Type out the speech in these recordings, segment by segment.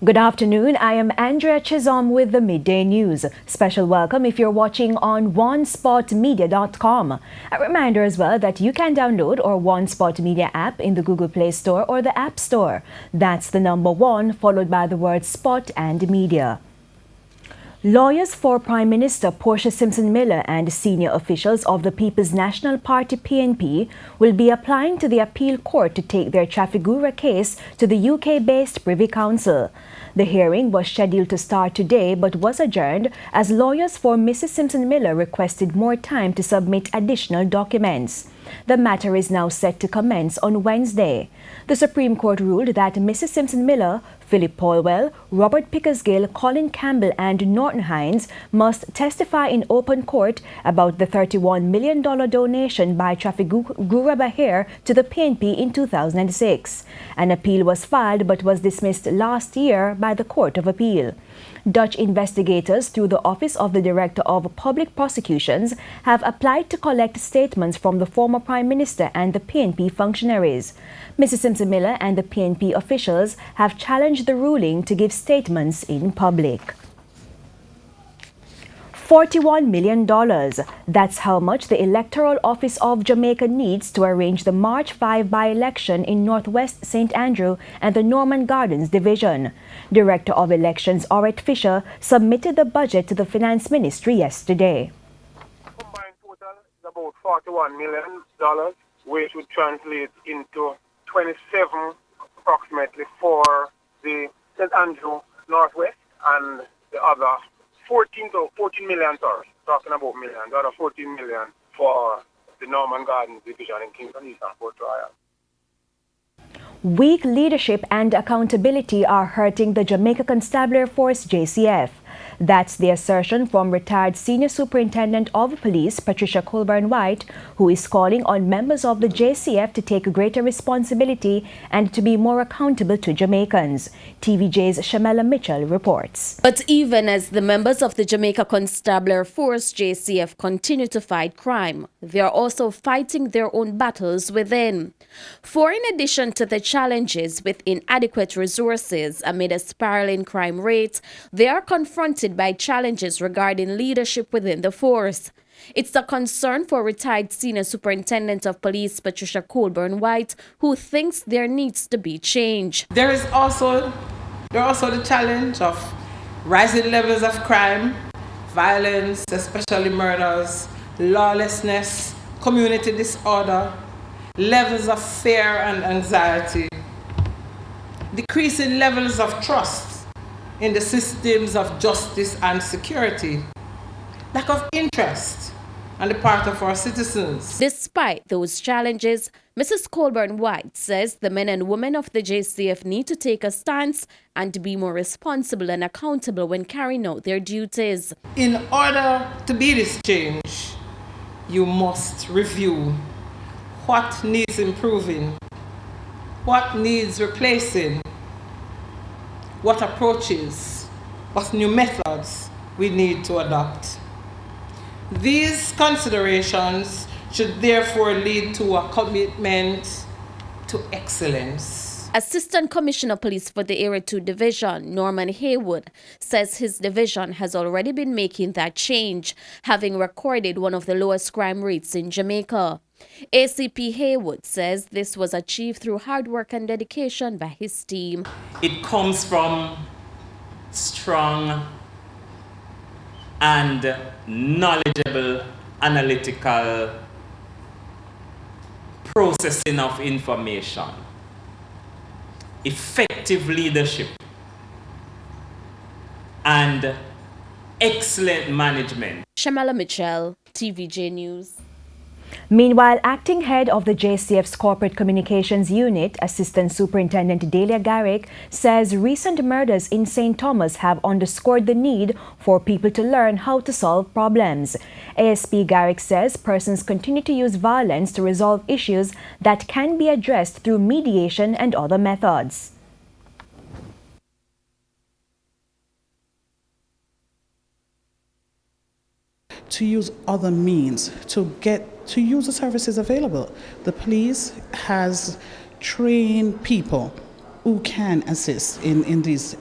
Good afternoon. I am Andrea Chisholm with the Midday News. Special welcome if you're watching on onespotmedia.com. A reminder as well that you can download our One Spot Media app in the Google Play Store or the App Store. That's the number 1 followed by the word Spot and Media. Lawyers for Prime Minister Portia Simpson-Miller and senior officials of the People's National Party (PNP) will be applying to the appeal court to take their Trafigura case to the UK-based Privy Council. The hearing was scheduled to start today but was adjourned as lawyers for Mrs. Simpson-Miller requested more time to submit additional documents. The matter is now set to commence on Wednesday. The Supreme Court ruled that Mrs. Simpson-Miller, Philip Polwell, Robert Pickersgill, Colin Campbell and Norton Hines must testify in open court about the $31 million donation by Trafigura Bahir to the PNP in 2006. An appeal was filed but was dismissed last year by the Court of Appeal. Dutch investigators through the Office of the Director of Public Prosecutions have applied to collect statements from the former Prime Minister and the PNP functionaries. Mrs. Simpson-Miller and the PNP officials have challenged the ruling to give statements in public. $41 million. That's how much the Electoral Office of Jamaica needs to arrange the March 5 by-election in Northwest St. Andrew and the Norman Gardens Division. Director of Elections Orette Fisher submitted the budget to the Finance Ministry yesterday. Combined total is about $41 million, which would translate into 27 approximately for the St. Andrew Northwest and the other 14 million, talking about million, the other 14 million for the Norman Gardens Division in Kingston East and Port Royal. Weak leadership and accountability are hurting the Jamaica Constabulary Force (JCF). That's the assertion from retired Senior Superintendent of Police Patricia Colburn-White, who is calling on members of the JCF to take greater responsibility and to be more accountable to Jamaicans. TVJ's Shamela Mitchell reports. But even as the members of the Jamaica Constabulary Force (JCF) continue to fight crime, they are also fighting their own battles within. For in addition to the challenges with inadequate resources amid a spiraling crime rate, they are confronted by challenges regarding leadership within the force. It's a concern for retired Senior Superintendent of Police Patricia Colburn-White, who thinks there needs to be change. There are also the challenge of rising levels of crime, violence, especially murders, lawlessness, community disorder, levels of fear and anxiety, decreasing levels of trust in the systems of justice and security, lack of interest on the part of our citizens. Despite those challenges, Mrs. Colburn-White says the men and women of the JCF need to take a stance and to be more responsible and accountable when carrying out their duties. In order to be this change, you must review what needs improving, what needs replacing, what approaches, what new methods we need to adopt. These considerations should therefore lead to a commitment to excellence. Assistant Commissioner of Police for the Area 2 Division, Norman Haywood, says his division has already been making that change, having recorded one of the lowest crime rates in Jamaica. ACP Haywood says this was achieved through hard work and dedication by his team. It comes from strong and knowledgeable analytical processing of information, effective leadership, and excellent management. Shamela Mitchell, TVJ News. Meanwhile, acting head of the JCF's Corporate Communications Unit, Assistant Superintendent Delia Garrick, says recent murders in St. Thomas have underscored the need for people to learn how to solve problems. ASP Garrick says persons continue to use violence to resolve issues that can be addressed through mediation and other methods. To use other means to use the services available. The police has trained people who can assist in these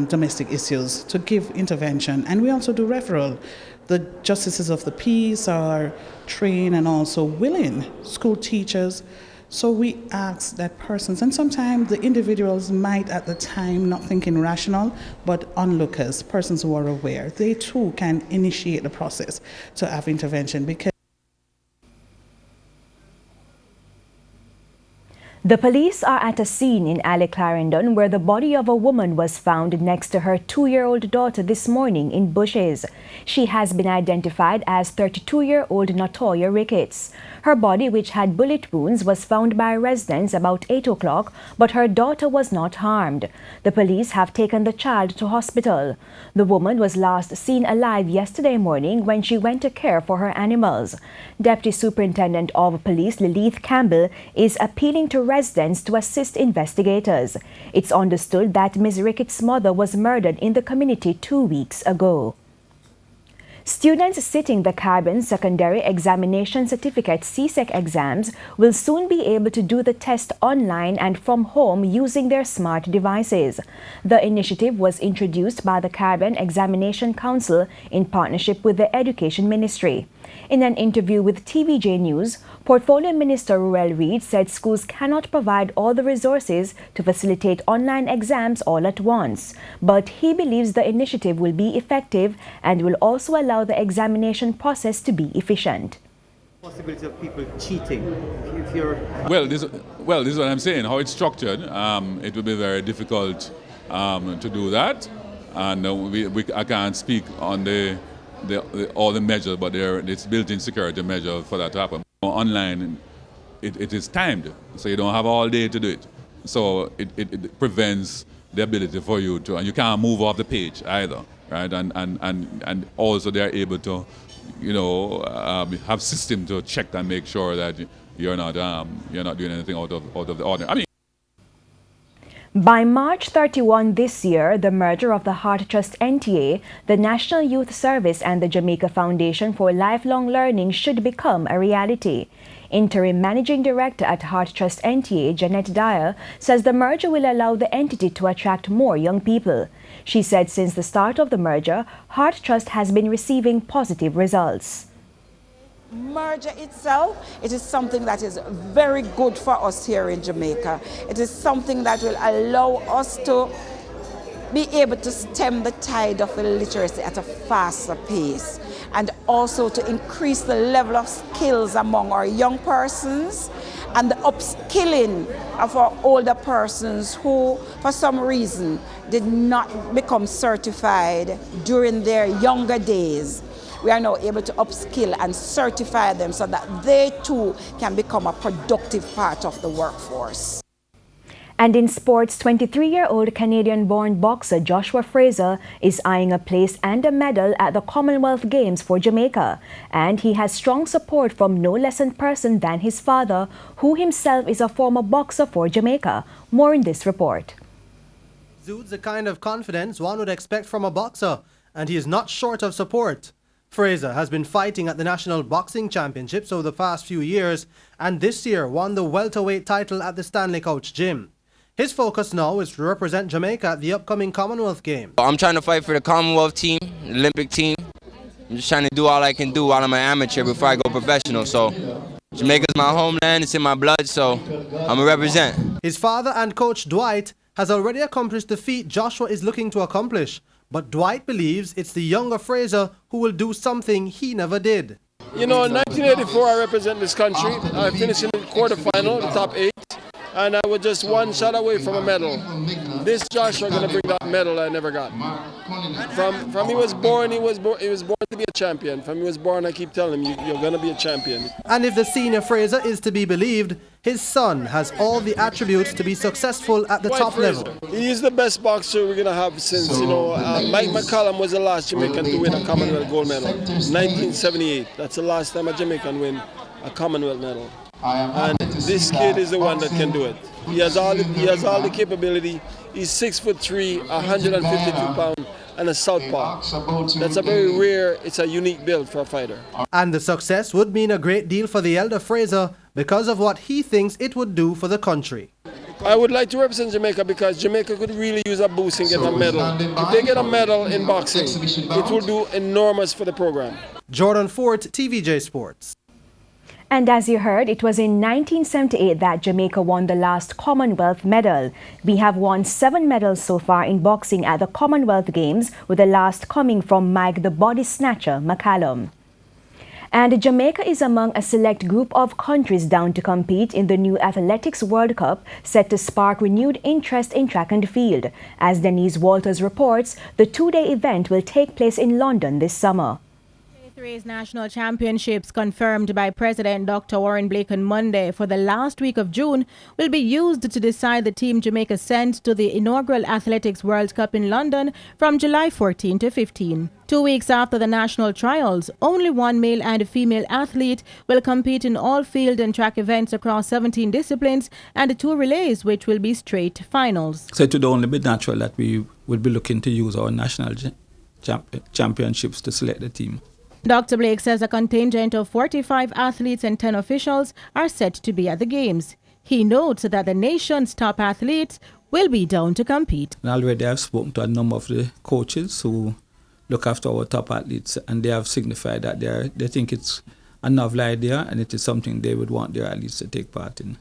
domestic issues to give intervention. And we also do referral. The justices of the peace are trained and also willing, school teachers. So we ask that persons, and sometimes the individuals might at the time not thinking rational, but onlookers, persons who are aware, they too can initiate the process to have intervention. Because the police are at a scene in Alley Clarendon where the body of a woman was found next to her 2-year-old daughter this morning in bushes. She has been identified as 32-year-old Natoya Ricketts. Her body, which had bullet wounds, was found by residents about 8 o'clock, but her daughter was not harmed. The police have taken the child to hospital. The woman was last seen alive yesterday morning when she went to care for her animals. Deputy Superintendent of Police Lilith Campbell is appealing to residents to assist investigators. It's understood that Ms. Ricketts' mother was murdered in the community 2 weeks ago. Students sitting the Caribbean Secondary Examination Certificate CSEC exams will soon be able to do the test online and from home using their smart devices. The initiative was introduced by the Caribbean Examination Council in partnership with the Education Ministry. In an interview with TVJ News, Portfolio Minister Ruel Reid said schools cannot provide all the resources to facilitate online exams all at once, but he believes the initiative will be effective and will also allow the examination process to be efficient. Possibility of people cheating. If you're this is what I'm saying. How it's structured, it will be very difficult to do that, and I can't speak on all the measures, but it's built-in security measures for that to happen. Online, it is timed, so you don't have all day to do it. So it prevents the ability for you to, and you can't move off the page either, right? And also they're able to, have system to check and make sure that you're not doing anything out of the ordinary. I mean, by March 31 this year, the merger of the Heart Trust NTA, the National Youth Service and the Jamaica Foundation for Lifelong Learning should become a reality. Interim Managing Director at Heart Trust NTA, Jeanette Dyer, says the merger will allow the entity to attract more young people. She said since the start of the merger, Heart Trust has been receiving positive results. Merger itself, it is something that is very good for us here in Jamaica. It is something that will allow us to be able to stem the tide of illiteracy at a faster pace, and also to increase the level of skills among our young persons and the upskilling of our older persons who, for some reason, did not become certified during their younger days. We are now able to upskill and certify them so that they too can become a productive part of the workforce. And in sports, 23-year-old Canadian-born boxer Joshua Fraser is eyeing a place and a medal at the Commonwealth Games for Jamaica. And he has strong support from no less a person than his father, who himself is a former boxer for Jamaica. More in this report. Exudes the kind of confidence one would expect from a boxer, and he is not short of support. Fraser has been fighting at the National Boxing Championships over the past few years, and this year won the welterweight title at the Stanley Couch Gym. His focus now is to represent Jamaica at the upcoming Commonwealth Games. I'm trying to fight for the Commonwealth team, the Olympic team. I'm just trying to do all I can do while I'm an amateur before I go professional. So Jamaica's my homeland, it's in my blood, so I'm gonna represent. His father and coach Dwight has already accomplished the feat Joshua is looking to accomplish. But Dwight believes it's the younger Fraser who will do something he never did. You know, in 1984 I represent this country. I finished in the quarterfinal, the top 8, and I was just one shot away from a medal. This Joshua gonna bring that medal I never got. From he was born to be a champion. From he was born, I keep telling him, you're gonna be a champion. And if the senior Fraser is to be believed, his son has all the attributes to be successful at the top level. He is the best boxer we're gonna have since, Mike McCallum was the last Jamaican to win a Commonwealth gold medal. 1978. That's the last time a Jamaican win a Commonwealth medal. And this kid is the one that can do it. He has all the capability. He's 6'3", 152 pounds, and a southpaw. That's a very rare, it's a unique build for a fighter. And the success would mean a great deal for the elder Fraser because of what he thinks it would do for the country. I would like to represent Jamaica because Jamaica could really use a boost in getting a medal. If they get a medal in boxing, it will do enormous for the program. Jordan Fort, TVJ Sports. And as you heard, it was in 1978 that Jamaica won the last Commonwealth medal. We have won 7 medals so far in boxing at the Commonwealth Games, with the last coming from Mike the Body Snatcher McCallum. And Jamaica is among a select group of countries down to compete in the new Athletics World Cup, set to spark renewed interest in track and field. As Denise Walters reports, the 2-day event will take place in London this summer. Today's national championships, confirmed by President Dr. Warren Blake on Monday for the last week of June, will be used to decide the team Jamaica sent to the inaugural Athletics World Cup in London from July 14 to 15. 2 weeks after the national trials, only one male and a female athlete will compete in all field and track events across 17 disciplines and 2 relays, which will be straight finals. So it would only be natural that we would be looking to use our national championships to select the team. Dr. Blake says a contingent of 45 athletes and 10 officials are set to be at the Games. He notes that the nation's top athletes will be down to compete. And already I've spoken to a number of the coaches who look after our top athletes, and they have signified that they think it's a novel idea and it is something they would want their athletes to take part in.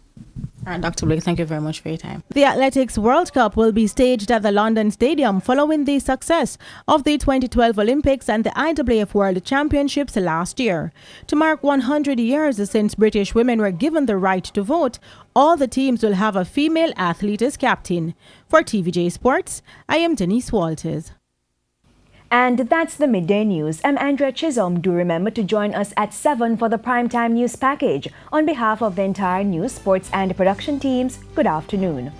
And Dr. Blake, thank you very much for your time. The Athletics World Cup will be staged at the London Stadium following the success of the 2012 Olympics and the IAAF World Championships last year. To mark 100 years since British women were given the right to vote, all the teams will have a female athlete as captain. For TVJ Sports, I am Denise Walters. And that's the Midday News. I'm Andrea Chisholm. Do remember to join us at 7 for the Primetime News Package. On behalf of the entire news, sports and production teams, good afternoon.